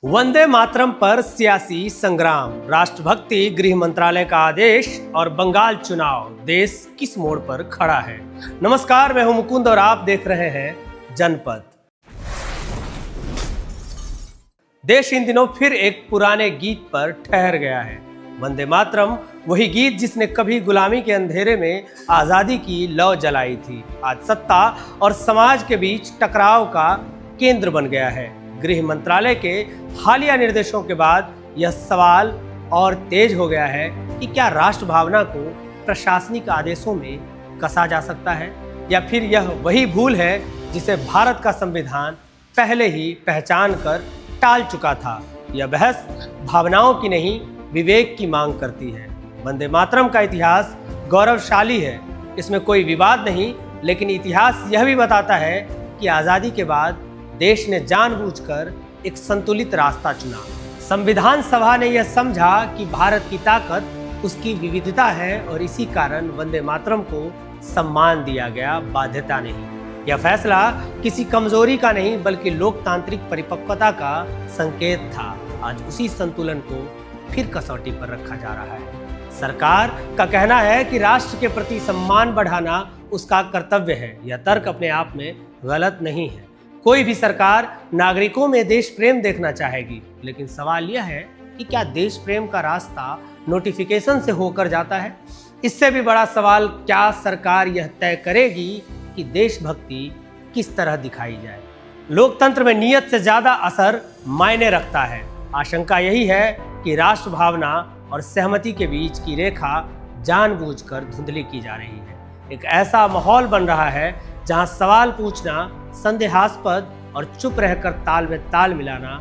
वंदे मातरम पर सियासी संग्राम, राष्ट्रभक्ति, गृह मंत्रालय का आदेश और बंगाल चुनाव, देश किस मोड़ पर खड़ा है। नमस्कार, मैं हूं मुकुंद और आप देख रहे हैं जनपद। देश इन दिनों फिर एक पुराने गीत पर ठहर गया है। वंदे मातरम, वही गीत जिसने कभी गुलामी के अंधेरे में आजादी की लौ जलाई थी, आज सत्ता और समाज के बीच टकराव का केंद्र बन गया है। गृह मंत्रालय के हालिया निर्देशों के बाद यह सवाल और तेज हो गया है कि क्या राष्ट्र भावना को प्रशासनिक आदेशों में कसा जा सकता है, या फिर यह वही भूल है जिसे भारत का संविधान पहले ही पहचान कर टाल चुका था। यह बहस भावनाओं की नहीं, विवेक की मांग करती है। वंदे मातरम का इतिहास गौरवशाली है, इसमें कोई विवाद नहीं, लेकिन इतिहास यह भी बताता है कि आज़ादी के बाद देश ने जानबूझकर एक संतुलित रास्ता चुना। संविधान सभा ने यह समझा कि भारत की ताकत उसकी विविधता है और इसी कारण वंदे मातरम को सम्मान दिया गया, बाध्यता नहीं। यह फैसला किसी कमजोरी का नहीं बल्कि लोकतांत्रिक परिपक्वता का संकेत था। आज उसी संतुलन को फिर कसौटी पर रखा जा रहा है। सरकार का कहना है कि राष्ट्र के प्रति सम्मान बढ़ाना उसका कर्तव्य है। यह तर्क अपने आप में गलत नहीं है। कोई भी सरकार नागरिकों में देश प्रेम देखना चाहेगी, लेकिन सवाल यह है कि क्या देश प्रेम का रास्ता नोटिफिकेशन से होकर जाता है? इससे भी बड़ा सवाल, क्या सरकार यह तय करेगी कि देशभक्ति किस तरह दिखाई जाए? लोकतंत्र में नियत से ज्यादा असर मायने रखता है। आशंका यही है कि राष्ट्र भावना और सहमति के बीच की रेखा जानबूझकर धुंधली की जा रही है। एक ऐसा माहौल बन रहा है जहां सवाल पूछना संदेहास्पद और चुप रहकर ताल में ताल मिलाना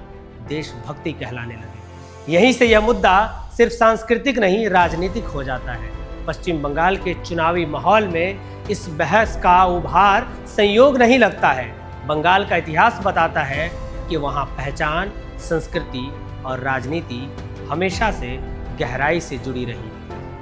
देशभक्ति कहलाने लगे। यहीं से यह मुद्दा सिर्फ सांस्कृतिक नहीं, राजनीतिक हो जाता है। पश्चिम बंगाल के चुनावी माहौल में इस बहस का उभार संयोग नहीं लगता है। बंगाल का इतिहास बताता है कि वहां पहचान, संस्कृति और राजनीति हमेशा से गहराई से जुड़ी रही।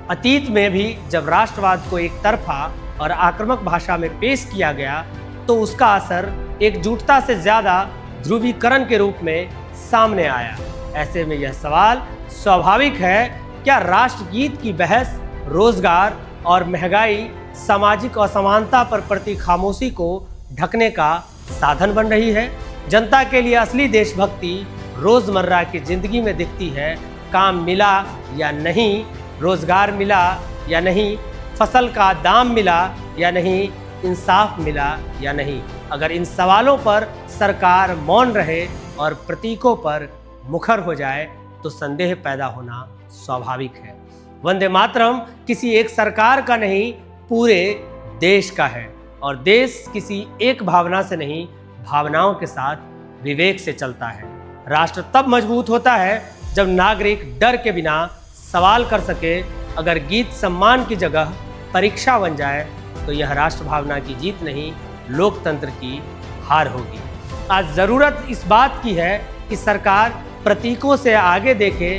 अतीत में भी जब राष्ट्रवाद को एक तरफा और आक्रामक भाषा में पेश किया गया तो उसका असर एकजुटता से ज्यादा ध्रुवीकरण के रूप में सामने आया। ऐसे में यह सवाल स्वाभाविक है, क्या राष्ट्रगीत की बहस रोजगार और महंगाई, सामाजिक असमानता पर प्रति खामोशी को ढकने का साधन बन रही है? जनता के लिए असली देशभक्ति रोजमर्रा की जिंदगी में दिखती है। काम मिला या नहीं, रोजगार मिला या नहीं, फसल का दाम मिला या नहीं, इंसाफ मिला या नहीं। अगर इन सवालों पर सरकार मौन रहे और प्रतीकों पर मुखर हो जाए तो संदेह पैदा होना स्वाभाविक है। वंदे मातरम किसी एक सरकार का नहीं, पूरे देश का है, और देश किसी एक भावना से नहीं, भावनाओं के साथ विवेक से चलता है। राष्ट्र तब मजबूत होता है जब नागरिक डर के बिना सवाल कर सके। अगर गीत सम्मान की जगह परीक्षा बन जाए तो यह राष्ट्र भावना की जीत नहीं, लोकतंत्र की हार होगी। आज जरूरत इस बात की है कि सरकार प्रतीकों से आगे देखे।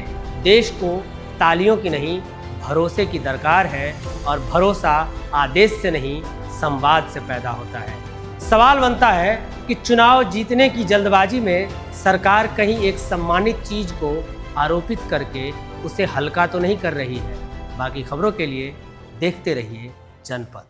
देश को तालियों की नहीं, भरोसे की दरकार है, और भरोसा आदेश से नहीं, संवाद से पैदा होता है। सवाल बनता है कि चुनाव जीतने की जल्दबाजी में सरकार कहीं एक सम्मानित चीज को आरोपित करके उसे हल्का तो नहीं कर रही है। बाकी खबरों के लिए देखते रहिए जनपद।